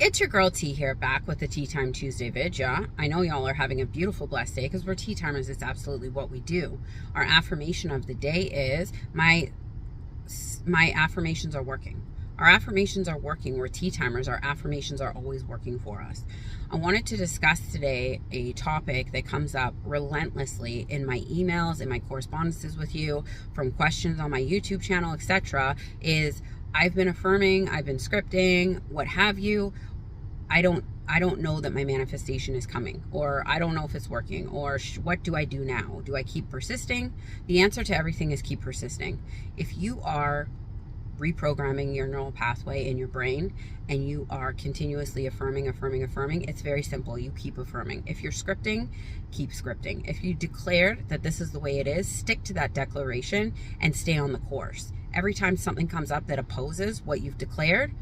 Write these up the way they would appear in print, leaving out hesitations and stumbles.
It's your girl T here, back with the TTime Tuesday vid. Yeah, I know y'all are having a beautiful, blessed day because we're tea timers. It's absolutely what we do. Our affirmation of the day is my affirmations are working. Our affirmations are working. We're tea timers. Our affirmations are always working for us. I wanted to discuss today a topic that comes up relentlessly in my emails, in my correspondences with you, from questions on my YouTube channel, etc. Is I've been affirming, I've been scripting, what have you. I don't know that my manifestation is coming, or I don't know if it's working, or what do I do now? Do I keep persisting? The answer to everything is keep persisting. If you are reprogramming your neural pathway in your brain and you are continuously affirming, it's very simple. You keep affirming. If you're scripting, keep scripting. If you declared that this is the way it is, stick to that declaration and stay on the course. Every time something comes up that opposes what you've declared,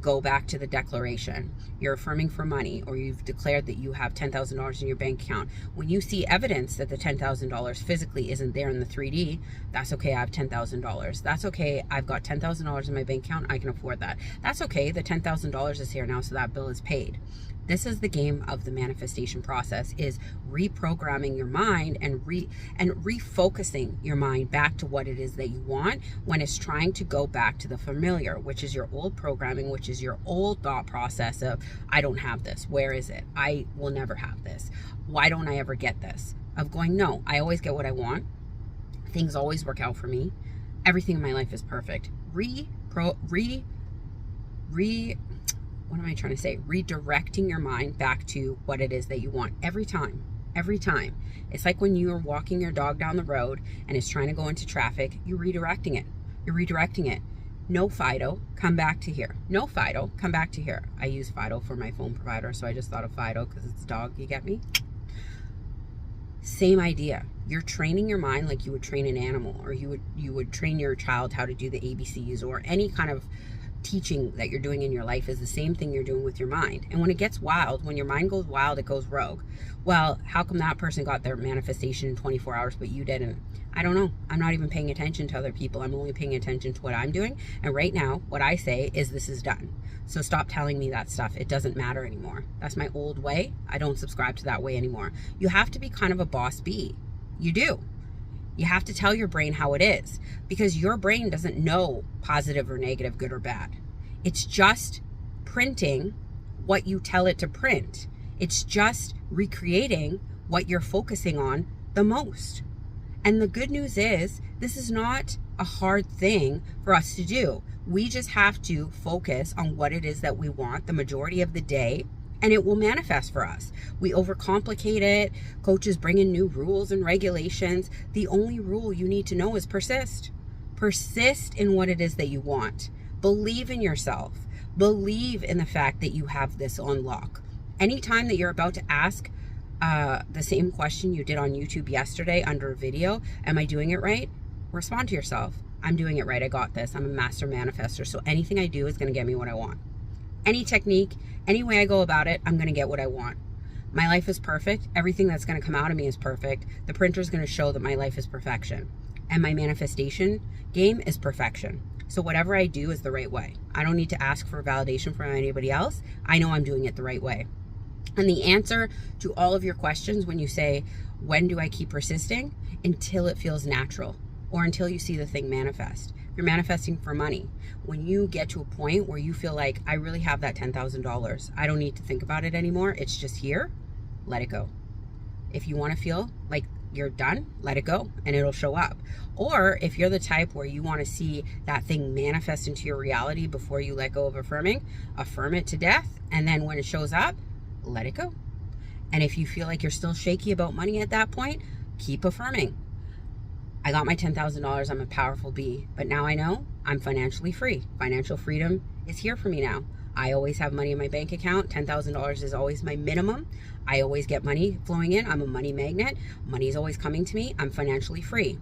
go back to the declaration. You're affirming for money, or you've declared that you have $10,000 in your bank account. When you see evidence that the $10,000 physically isn't there in the 3D, that's okay, I have $10,000. That's okay, I've got $10,000 in my bank account, I can afford that. That's okay, the $10,000 is here now, so that bill is paid. This is the game of the manifestation process, is reprogramming your mind and refocusing your mind back to what it is that you want when it's trying to go back to the familiar, which is your old programming, which is your old thought process of, I don't have this. Where is it? I will never have this. Why don't I ever get this? Of going, no, I always get what I want. Things always work out for me. Everything in my life is perfect. What am I trying to say? Redirecting your mind back to what it is that you want every time. Every time. It's like when you are walking your dog down the road and it's trying to go into traffic, you're redirecting it. You're redirecting it. No Fido, come back to here. No Fido, come back to here. I use Fido for my phone provider, so I just thought of Fido because it's a dog, you get me? Same idea. You're training your mind like you would train an animal, or you would train your child how to do the ABCs, or any kind of teaching that you're doing in your life is the same thing you're doing with your mind. And when it gets wild, when your mind goes wild, it goes rogue. Well, how come that person got their manifestation in 24 hours but you didn't? I don't know. I'm not even paying attention to other people. I'm only paying attention to what I'm doing. And right now, what I say is this is done. So stop telling me that stuff. It doesn't matter anymore. That's my old way. I don't subscribe to that way anymore. You have to be kind of a boss bee. You do. You have to tell your brain how it is, because your brain doesn't know positive or negative, good or bad. It's just printing what you tell it to print. It's just recreating what you're focusing on the most. And the good news is, this is not a hard thing for us to do. We just have to focus on what it is that we want the majority of the day, and it will manifest for us. We overcomplicate it. Coaches bring in new rules and regulations. The only rule you need to know is persist. Persist in what it is that you want. Believe in yourself. Believe in the fact that you have this on lock. Anytime that you're about to ask the same question you did on YouTube yesterday under a video, am I doing it right? Respond to yourself. I'm doing it right. I got this. I'm a master manifester. So anything I do is going to get me what I want. Any technique, any way I go about it, I'm going to get what I want. My life is perfect. Everything that's going to come out of me is perfect. The printer is going to show that my life is perfection. And my manifestation game is perfection. So whatever I do is the right way. I don't need to ask for validation from anybody else. I know I'm doing it the right way. And the answer to all of your questions when you say, when do I keep persisting? Until it feels natural, or until you see the thing manifest. You're manifesting for money. When you get to a point where you feel like, I really have that $10,000, I don't need to think about it anymore, it's just here, let it go. If you want to feel like you're done, let it go and it'll show up. Or if you're the type where you want to see that thing manifest into your reality before you let go of affirming, affirm it to death, and then when it shows up, let it go. And if you feel like you're still shaky about money at that point, keep affirming. I got my $10,000, I'm a powerful bee, but now I know I'm financially free. Financial freedom is here for me now. I always have money in my bank account. $10,000 is always my minimum. I always get money flowing in. I'm a money magnet. Money is always coming to me. I'm financially free.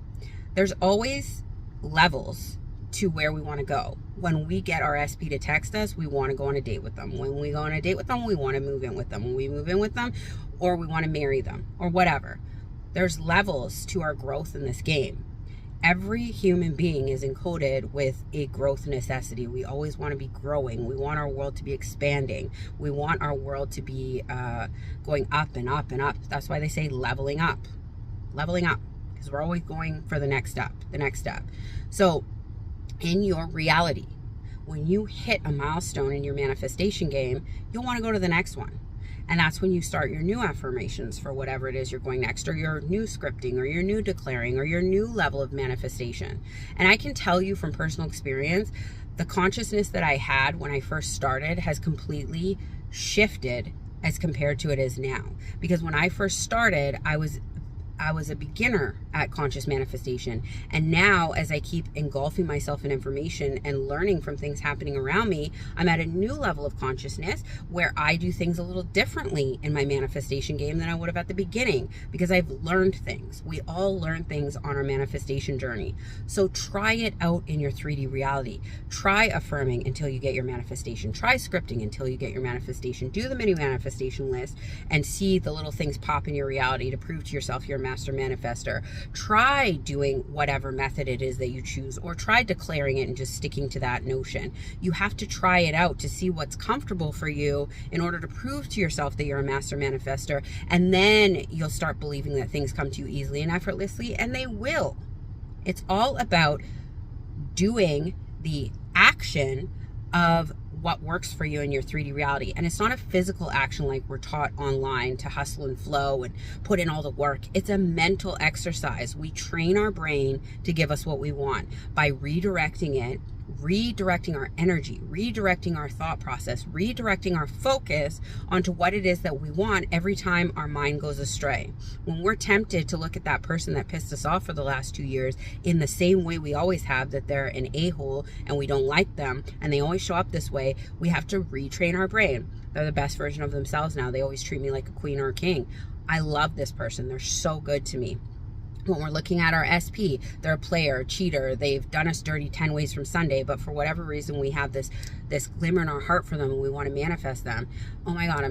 There's always levels to where we want to go. When we get our SP to text us, we want to go on a date with them. When we go on a date with them, we want to move in with them. When we move in with them, or we want to marry them, or whatever. There's levels to our growth in this game. Every human being is encoded with a growth necessity. We always want to be growing. We want our world to be expanding. We want our world to be going up and up and up. That's why they say leveling up, because we're always going for the next step, So in your reality, when you hit a milestone in your manifestation game, you'll want to go to the next one. And that's when you start your new affirmations for whatever it is you're going next, or your new scripting, or your new declaring, or your new level of manifestation. And I can tell you from personal experience, the consciousness that I had when I first started has completely shifted as compared to it is now. Because when I first started, I was a beginner at conscious manifestation. And now, as I keep engulfing myself in information and learning from things happening around me, I'm at a new level of consciousness where I do things a little differently in my manifestation game than I would have at the beginning, because I've learned things. We all learn things on our manifestation journey. So try it out in your 3D reality. Try affirming until you get your manifestation. Try scripting until you get your manifestation. Do the mini manifestation list and see the little things pop in your reality to prove to yourself you're a master manifester. Try doing whatever method it is that you choose, or try declaring it and just sticking to that notion. You have to try it out to see what's comfortable for you in order to prove to yourself that you're a master manifester, and then you'll start believing that things come to you easily and effortlessly, and they will. It's all about doing the action of what works for you in your 3D reality. And it's not a physical action like we're taught online to hustle and flow and put in all the work. It's a mental exercise. We train our brain to give us what we want by redirecting it, redirecting our energy, redirecting our thought process, redirecting our focus onto what it is that we want every time our mind goes astray. When we're tempted to look at that person that pissed us off for the last 2 years in the same way we always have, that they're an a-hole and we don't like them and they always show up this way, we have to retrain our brain. They're the best version of themselves now. They always treat me like a queen or a king. I love this person. They're so good to me. When we're looking at our SP, they're a player, a cheater, they've done us dirty 10 ways from Sunday, but for whatever reason we have this glimmer in our heart for them and we want to manifest them. Oh my God,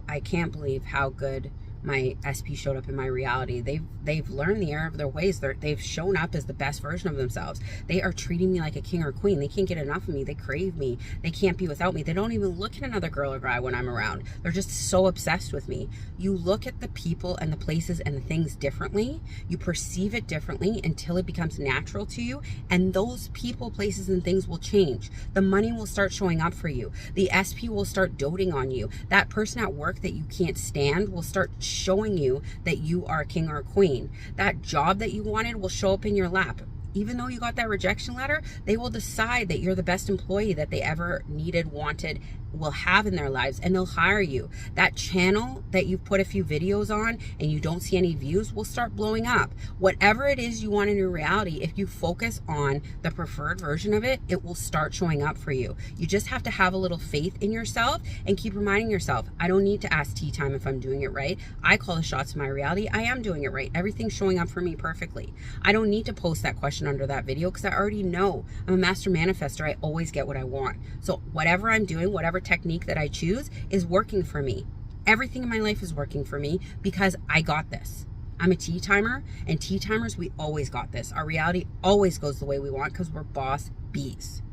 I can't believe how good my SP showed up in my reality. They've learned the error of their ways. They've shown up as the best version of themselves. They are treating me like a king or queen. They can't get enough of me. They crave me. They can't be without me. They don't even look at another girl or guy when I'm around. They're just so obsessed with me. You look at the people and the places and the things differently. You perceive it differently until it becomes natural to you, and those people, places, and things will change. The money will start showing up for you. The SP will start doting on you. That person at work that you can't stand will start showing you that you are a king or a queen. That job that you wanted will show up in your lap. Even though you got that rejection letter, they will decide that you're the best employee that they ever needed, wanted, will have in their lives, and they'll hire you. That channel that you've put a few videos on and you don't see any views will start blowing up. Whatever it is you want in your reality, if you focus on the preferred version of it, it will start showing up for you. You just have to have a little faith in yourself and keep reminding yourself, I don't need to ask TTime if I'm doing it right. I call the shots in my reality. I am doing it right. Everything's showing up for me perfectly. I don't need to post that question under that video because I already know I'm a master manifester. I always get what I want. So whatever I'm doing, whatever technique that I choose is working for me. Everything in my life is working for me because I got this. I'm a T-timer, and T-timers, we always got this. Our reality always goes the way we want because we're boss bees.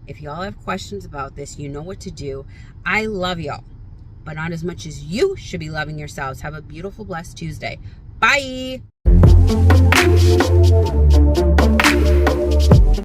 If y'all have questions about this, you know what to do. I love y'all, but not as much as you should be loving yourselves. Have a beautiful, blessed Tuesday. Bye.